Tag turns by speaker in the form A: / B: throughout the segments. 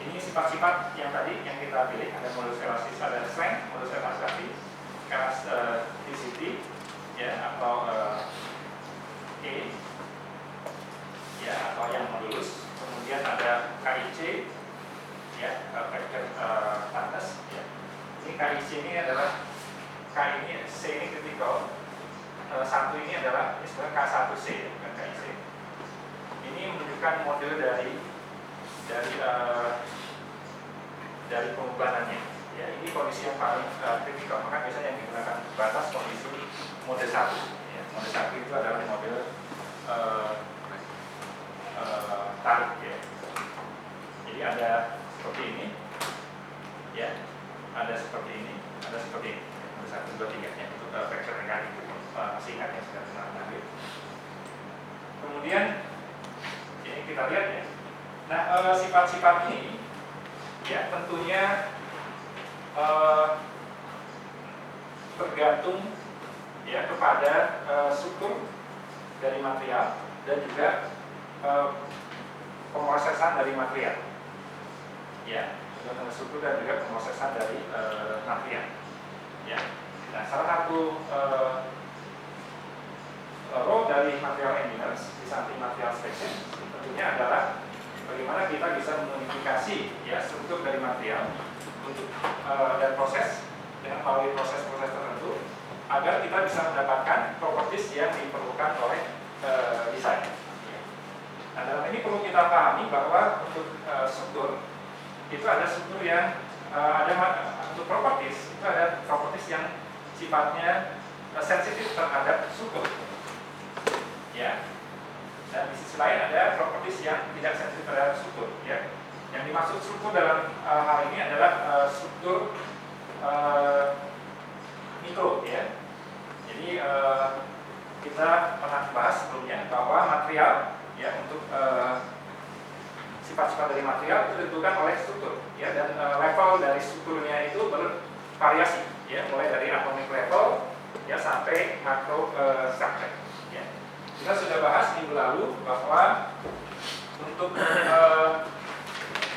A: Ini sifat-sifat yang tadi yang kita pilih, ada modulus elastis, ada strength, modulus elasticity, ya, atau E, ya, atau yang modulus. Kemudian ada KIC, ya, factor tightness, ya. Ini KIC ini adalah K ini, C ini critical, satu ini adalah istilah K1C, ya, bukan KIC. Ini menunjukkan model dari pengukurannya. Ya, ini kondisi yang paling kritikal, maka biasanya yang digunakan batas kondisi mode 1. Ya, mode 1 itu adalah model tarik. Ya. Jadi ada seperti ini, ya, ada seperti ini, ada seperti ini. Mode 1, 2, 3 ya, untuk fracture mekanik masih ingat yang sudah pernah ambil. Kemudian ini kita lihat ya. Nah, sifat-sifat ini ya tentunya tergantung ya kepada struktur dari material dan juga pemrosesan dari material. Ya, tergantung struktur dan juga pemrosesan dari material. Ya. Nah, salah satu role dari material engineers di samping material selection tentunya adalah bagaimana kita bisa memodifikasi ya struktur dari material untuk dan proses dengan melalui proses-proses tertentu agar kita bisa mendapatkan properties yang diperlukan oleh desain. Nah, dalam ini perlu kita pahami bahwa untuk struktur itu ada struktur yang untuk properties itu ada properties yang sifatnya sensitif terhadap struktur. Ya. Dan di sisi lain ada properties yang tidak sensitif terhadap struktur. Ya. Yang dimaksud struktur dalam hal ini adalah struktur mikro. Ya. Jadi kita pernah bahas sebelumnya bahwa material, ya, untuk sifat-sifat dari material itu ditentukan oleh struktur. Ya, dan level dari strukturnya itu bervariasi. Ya, mulai dari atomic level ya sampai macro structure. Ya. Kita sudah bahas minggu lalu bahwa untuk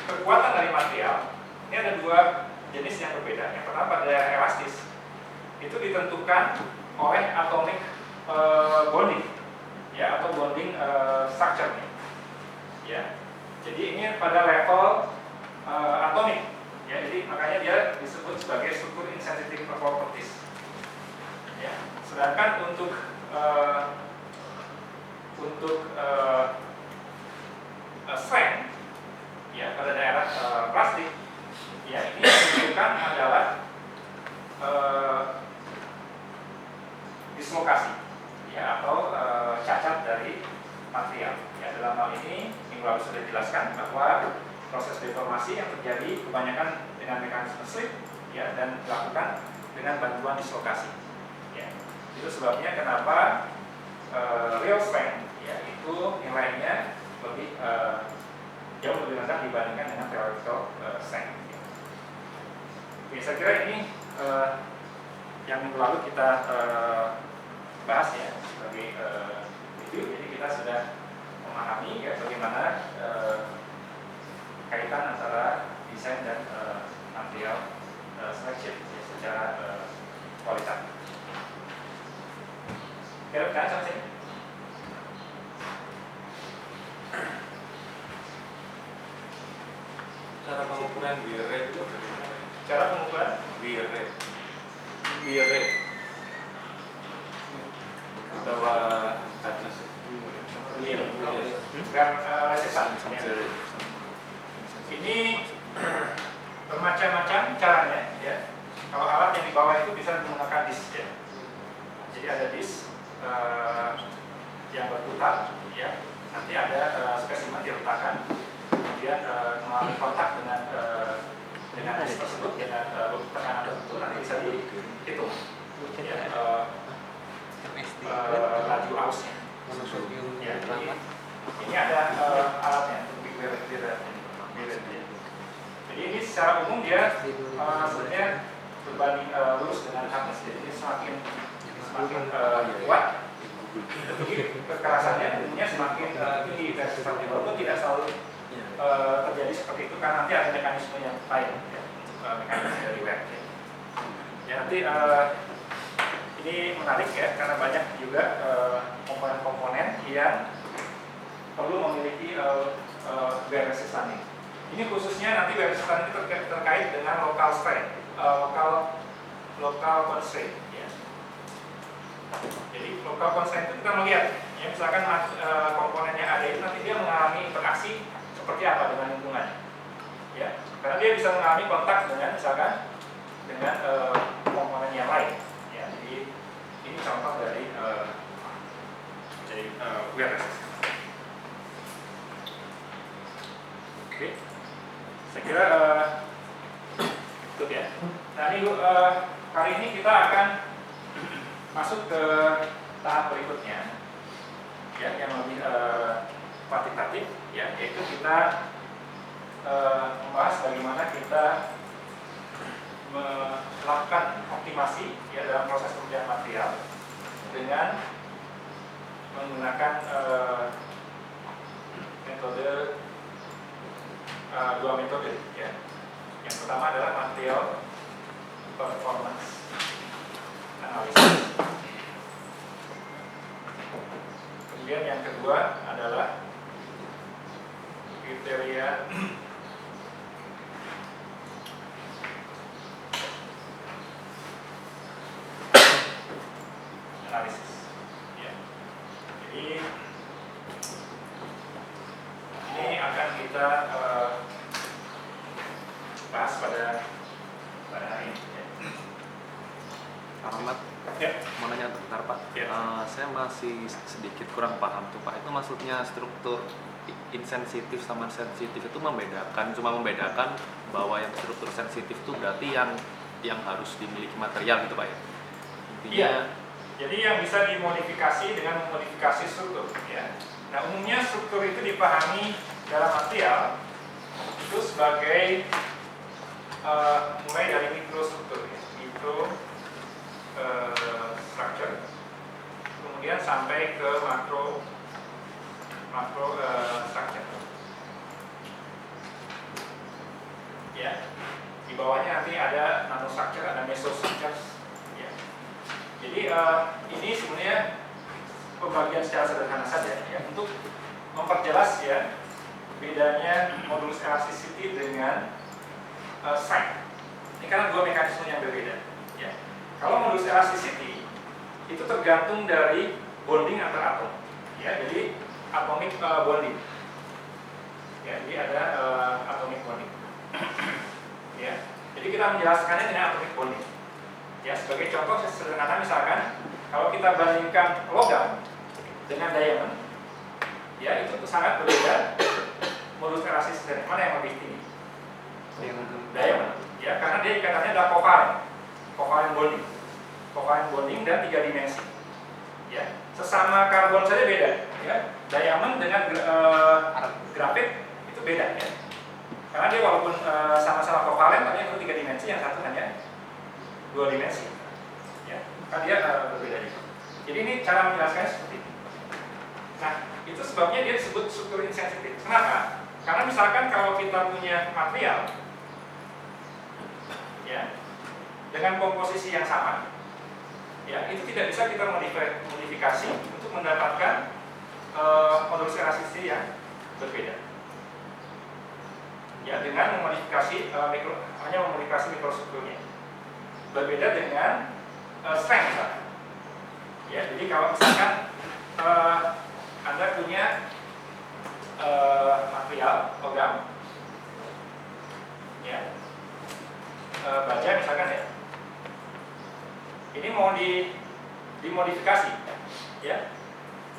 A: kekuatan dari material ini ada dua jenis yang berbeda. Yang pertama pada elastis itu ditentukan oleh atomic bonding, ya, atau bonding structure. Ya, jadi ini pada level atomik. Ya, jadi makanya dia disebut sebagai struktur insensitive properties. Ya, sedangkan untuk strength ya pada daerah plastik ya ini yang menunjukkan adalah dislokasi ya atau cacat dari material. Ya, dalam hal ini minggu lalu sudah dijelaskan bahwa proses deformasi yang terjadi kebanyakan dengan mekanisme slip ya dan dilakukan dengan bantuan dislokasi. Ya, itu sebabnya kenapa real strength ya itu nilainya lebih jauh lebih rendah dibandingkan dengan theoretical strength. Oke, saya kira ini yang minggu lalu kita bahas ya sebagai video. Jadi kita sudah memahami ya bagaimana kaitan antara desain dan material selection ya, secara kualitatif. Kira-kira sampai sini.
B: Cara pengukuran wear rate itu bagaimana?
A: Cara pengukuran
B: Wear rate bahwa tightness
A: dan resisan. Ini bermacam-macam caranya ya. Kalau alat yang di bawah itu bisa menggunakan disk ya. Jadi ada disk yang berputar ya. Nanti ada spesimen diletakkan, kemudian melalui kontak dengan disk tersebut dengan tekanan tertentu nanti bisa dihitung ya, laju ausnya. Ya, jadi ini ada alatnya untuk big bearer. Jadi ini secara umum dia sebenarnya berbanding lurus dengan hardness. Jadi ini semakin kuat, kekerasannya umumnya semakin tinggi dan seperti walaupun tidak selalu terjadi seperti itu karena nanti ada mekanisme yang lain, ya, mekanisme dari wear. Ya, nanti ini menarik ya karena banyak juga komponen-komponen yang perlu memiliki wear resistance. Ini khususnya nanti wear resistance ini terkait dengan local strain, local constraint. Ya. Jadi local constraint itu kita melihat, ya, misalkan komponen yang ada itu nanti dia mengalami interaksi seperti apa dengan lingkungan. Ya, karena dia bisa mengalami kontak dengan misalkan dengan komponen yang lain. Ya, jadi ini contoh dari wear resistance. Oke, saya kira cukup ya. Nah ini kali ini kita akan masuk ke tahap berikutnya, ya, yang lebih kuantitatif, ya, yaitu kita membahas bagaimana kita melakukan optimasi, ya, dalam proses pengerjaan material dengan menggunakan metode dua metode, ya. Yang pertama adalah material performance analysis. Kemudian yang kedua adalah kriteria analisis. Ya. Jadi ini akan kita bahas pada hari ini. Ya.
C: Pak Ahmad,
A: Ya.
C: mau nanya bentar Pak.
A: Ya.
C: Saya masih sedikit kurang paham tuh Pak. Itu maksudnya struktur insensitif sama sensitif itu cuma membedakan bahwa yang struktur sensitif itu berarti yang harus dimiliki material gitu Pak ya. Intinya.
A: Iya. Jadi yang bisa dimodifikasi dengan memodifikasi struktur. Ya. Nah, umumnya struktur itu dipahami dalam material itu sebagai mulai dari mikrostruktur, ya. Structure, kemudian sampai ke makro structure. Ya, di bawahnya nanti ada nanostructure, ada mesostructure. Ya. Jadi ini sebenarnya pembagian secara sederhana saja, ya, untuk memperjelas, ya, bedanya modulus elasticity dengan strength. Ini karena dua mekanisme yang berbeda. Ya. Kalau modulus elasticity itu tergantung dari bonding antar atom. Ya, jadi atomic bonding. Ya, jadi ada atomic bonding. Ya, jadi kita menjelaskannya dengan atomic bonding. Ya, sebagai contoh sederhana misalkan kalau kita bandingkan logam dengan diamond, ya, itu sangat berbeda modulus elasticity. Mana yang lebih tinggi? Diamond. Ya, karena dia ikatannya adalah covalent bonding dan 3 dimensi. Ya, sesama karbon saja beda. Ya, diamond dengan grafit itu beda, ya. Karena dia walaupun sama-sama covalent, tapi yang satu 3 dimensi, yang satu hanya 2 dimensi. Ya, kan dia berbeda juga. Jadi ini cara menjelaskannya seperti ini. Nah, itu sebabnya dia disebut struktur insensitif. Kenapa? Karena misalkan kalau kita punya material, ya, dengan komposisi yang sama, ya, itu tidak bisa kita modifikasi untuk mendapatkan modulus elasticity yang berbeda. Ya, dengan memodifikasi hanya memodifikasi mikrostrukturnya. Berbeda dengan strength, misalkan. Ya, jadi kalau misalkan Anda punya material logam, ya, baja misalkan, ya, ini mau dimodifikasi, ya.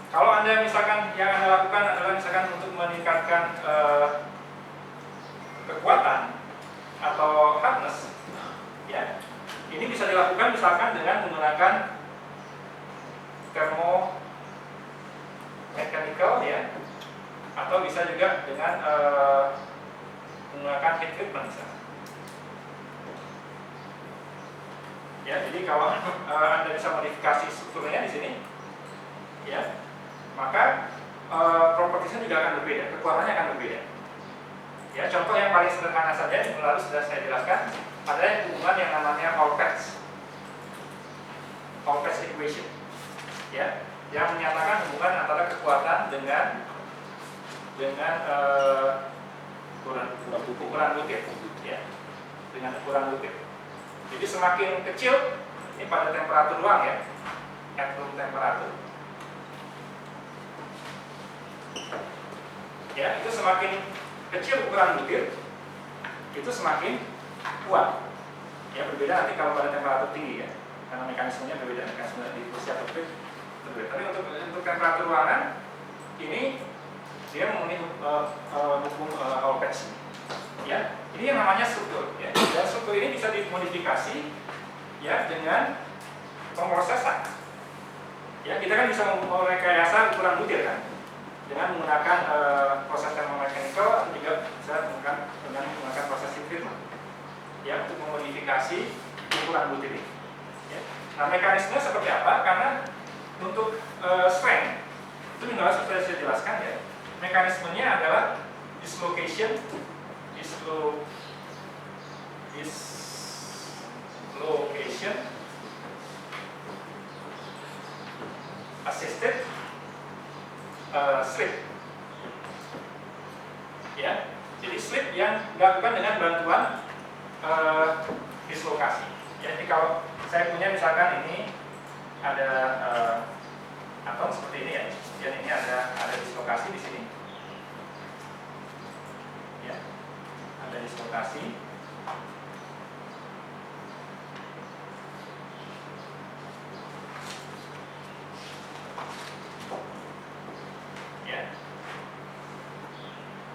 A: Kalau Anda misalkan yang Anda lakukan adalah misalkan untuk meningkatkan kekuatan atau hardness, ya, ini bisa dilakukan misalkan dengan menggunakan thermomechanical, ya, atau bisa juga dengan menggunakan heat treatment misalkan. Ya, jadi kalau Anda bisa modifikasi strukturnya di sini, ya, maka propertiesnya juga akan berbeda, kekuatannya akan berbeda. Ya, contoh yang paling sederhana saja yang lalu sudah saya jelaskan adalah hubungan yang namanya Hall-Petz equation, ya, yang menyatakan hubungan antara kekuatan dengan ukuran butir, ya, dengan ukuran butir. Jadi semakin kecil ini pada temperatur ruang, ya, at room temperatur, ya, itu semakin kecil ukuran butir itu semakin kuat. Ya, berbeda nanti kalau pada temperatur tinggi, ya, karena mekanismenya berbeda, mekanisme difusi atau flip berbeda. Tapi untuk temperatur ruangan ini dia memenuhi hukum Hall-Petz. Ya, ini yang namanya struktur. Ya, dan struktur ini bisa dimodifikasi, ya, dengan pemrosesan. Ya, kita kan bisa merekayasa ukuran butir, kan, dengan menggunakan proses thermomechanical atau juga bisa menggunakan proses heat treatment, ya, untuk memodifikasi ukuran butir ini. Ya. Nah, mekanismenya seperti apa? Karena untuk strength itu minimal sudah saya jelaskan, ya. Mekanismenya adalah dislocation assisted slip, ya. Jadi slip yang dilakukan dengan bantuan dislokasi. Ya, jadi kalau saya punya misalkan ini ada atom seperti ini, ya, dan ini ada dislokasi di sini, ya, ada dislokasi.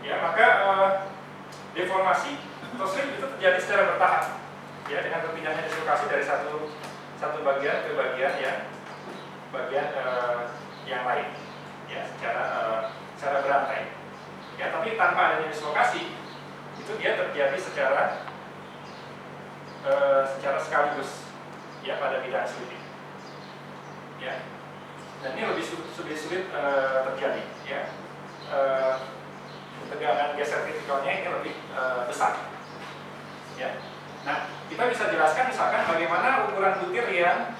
A: Ya, maka deformasi atau slip itu terjadi secara bertahap, ya, dengan berpindahnya dislokasi dari satu bagian ke bagian yang lain, ya, secara berantai. Ya, tapi tanpa adanya dislokasi itu dia terjadi secara sekaligus, ya, pada bidang slip, ya. Dan ini lebih sulit terjadi, ya. Tegangan geser kritikalnya ini lebih besar, ya. Nah, kita bisa jelaskan misalkan bagaimana ukuran butir yang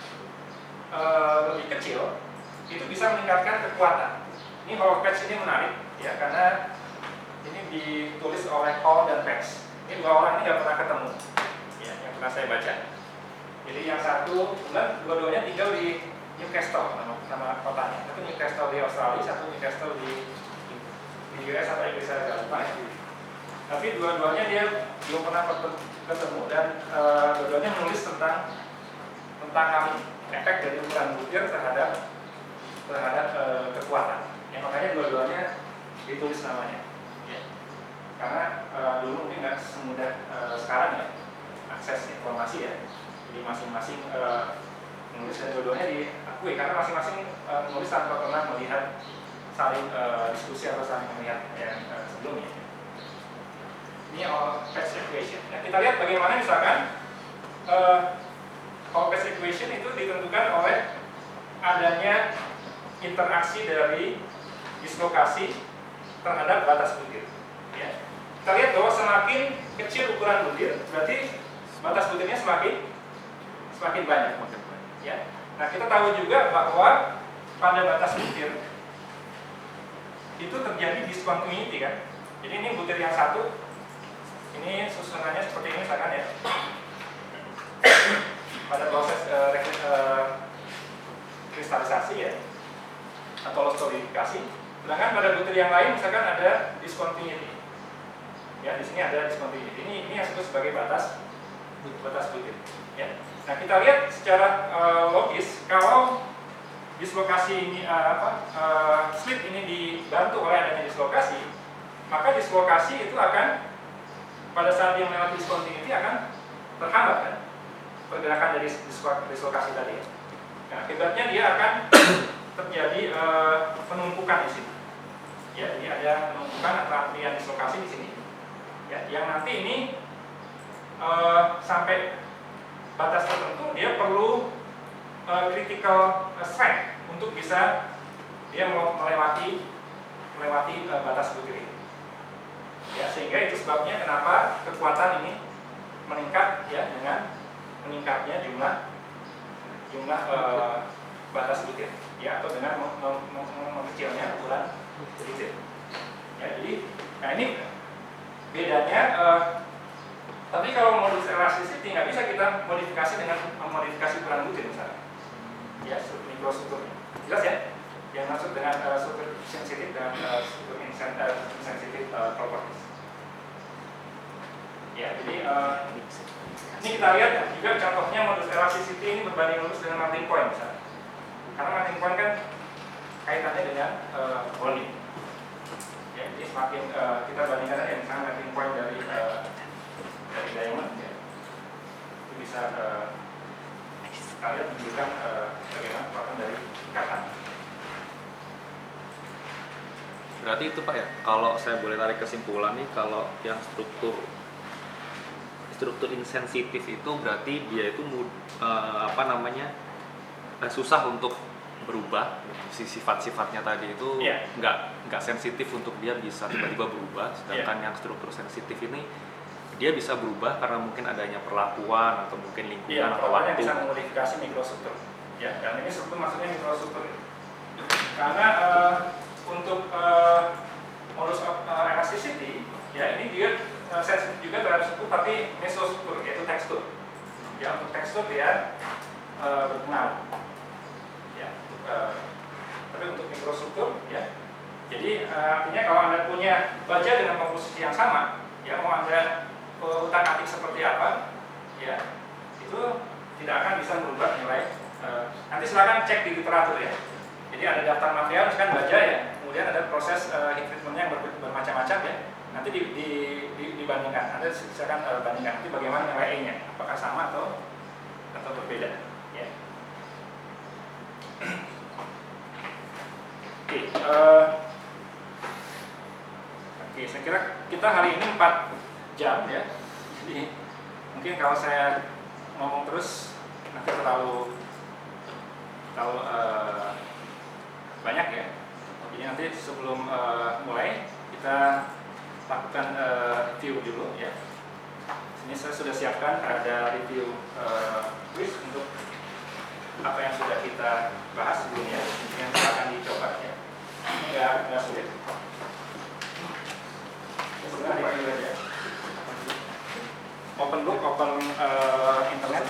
A: lebih kecil itu bisa meningkatkan kekuatan. Ini Hall-Petz ini menarik, ya, karena ini ditulis oleh Hall dan Petz. Ini dua orang ini nggak pernah ketemu, ya, yang pernah saya baca. Jadi yang satu bulan dua-duanya tinggal di Newcastle, nama kotanya. Satu Newcastle di Australia, satu Newcastle di US atau Inggris, saya nggak lupa, ya. Tapi dua-duanya dia belum pernah ketemu, dan dua-duanya menulis tentang hal ini, efek dari ukuran butir terhadap kekuatan. Ya, makanya dua-duanya ditulis namanya, ya. Karena dulu mungkin nggak semudah sekarang, ya, akses informasi, ya. Jadi masing-masing menulis, dan dua-duanya diakui karena masing-masing menulis tanpa pernah melihat saling diskusi atau saling melihat yang sebelumnya. Ini Hall-Petz equation. Nah, kita lihat bagaimana misalkan Hall-Petz equation itu ditentukan oleh adanya interaksi dari dislokasi terhadap batas butir. Ya. Kita lihat bahwa semakin kecil ukuran butir, berarti batas butirnya semakin banyak. Ya. Nah, kita tahu juga bahwa pada batas butir itu terjadi discontinuity, kan. Jadi ini butir yang satu, ini susunannya seperti ini misalkan, ya. Pada proses kristalisasi, ya, atau solidifikasi. Sedangkan pada butir yang lain misalkan ada discontinuity. Ya, di sini ada discontinuity. Ini yang disebut sebagai batas butir, ya. Nah, kita lihat secara logis kalau dislokasi ini slip ini dibantu oleh adanya dislokasi, maka dislokasi itu akan pada saat yang melewati discontinuity akan terhambat, kan, pergerakan dari dislokasi tadi, ya. Nah, akibatnya dia akan terjadi penumpukan di sini, ya. Jadi ada penumpukan atau antrian dislokasi di sini, ya, yang nanti ini sampai batas tertentu dia perlu critical strength untuk bisa dia melewati batas butir ini. Ya, sehingga itu sebabnya kenapa kekuatan ini meningkat ya dengan meningkatnya jumlah batas butir ya, atau dengan mengecilnya ukuran butir. Ya, jadi nah ini bedanya. Tapi kalau modulus elasticity nggak bisa kita modifikasi dengan memodifikasi ukuran butir misalnya. Ya, mikrostrukturnya. Jelas ya? Yang maksud dengan struktur sensitif dan struktur insensitif properties. Ya, jadi ini kita lihat juga contohnya modulus elasticity ini berbanding lurus dengan melting point misalnya. Karena melting point kan kaitannya dengan volume. Ya, jadi semakin kita bandingkan aja misalnya melting point dari diamond ya, itu bisa kalian menunjukkan bagaimana kekuatan dari ikatan.
C: Berarti itu Pak ya, kalau saya boleh tarik kesimpulan nih, kalau yang struktur insensitif itu berarti dia itu susah untuk berubah, si sifat-sifatnya tadi itu nggak sensitif untuk dia bisa tiba-tiba berubah, sedangkan yang struktur sensitif ini dia bisa berubah karena mungkin adanya perlakuan atau mungkin lingkungan atau waktu.
A: Bisa memodifikasi mikrostruktur. Ya, dan ini struktur maksudnya mikrostruktur. Karena untuk modulus elasticity, ya ini dia sensitif juga terhadap struktur, tapi mesostruktur yaitu tekstur. Ya, untuk tekstur dia berpengaruh. Ya, tapi untuk mikrostruktur, ya. Jadi artinya kalau Anda punya baja dengan komposisi yang sama, ya mau Anda utak atik seperti apa, ya itu tidak akan bisa merubah nilai. Nanti silakan cek di literatur ya. Jadi ada daftar material, misalkan baja ya, kemudian ada proses heat treatmentnya yang bermacam-macam ya. Nanti dibandingkan, Anda silakan bandingkan nanti bagaimana nilai E-nya, apakah sama atau berbeda. Ya. Oke, saya kira kita hari ini 4 jam ya. Jadi mungkin kalau saya ngomong terus nanti terlalu banyak ya. Jadi nanti sebelum mulai kita lakukan review dulu ya. Sini saya sudah siapkan ada review quiz untuk apa yang sudah kita bahas sebelumnya, yang akan dicoba ya. Nggak sulit. Sebenarnya review aja. Open book, open internet.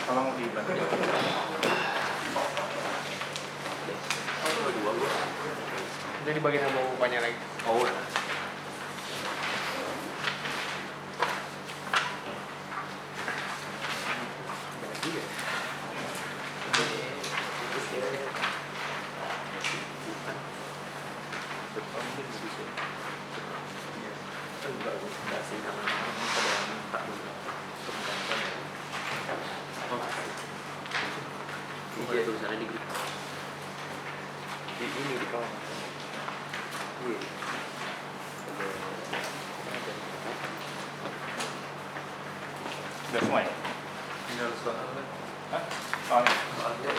A: Tolong dibantu.
D: Jadi bagian yang mau banyak lagi.
C: Oh, udah.
D: Iya, tulisannya di grup. Ini di kolom. Iya.
A: Sudah semua ya?
C: Ini harus soal.
A: Hah? Soalnya?
C: Soalnya.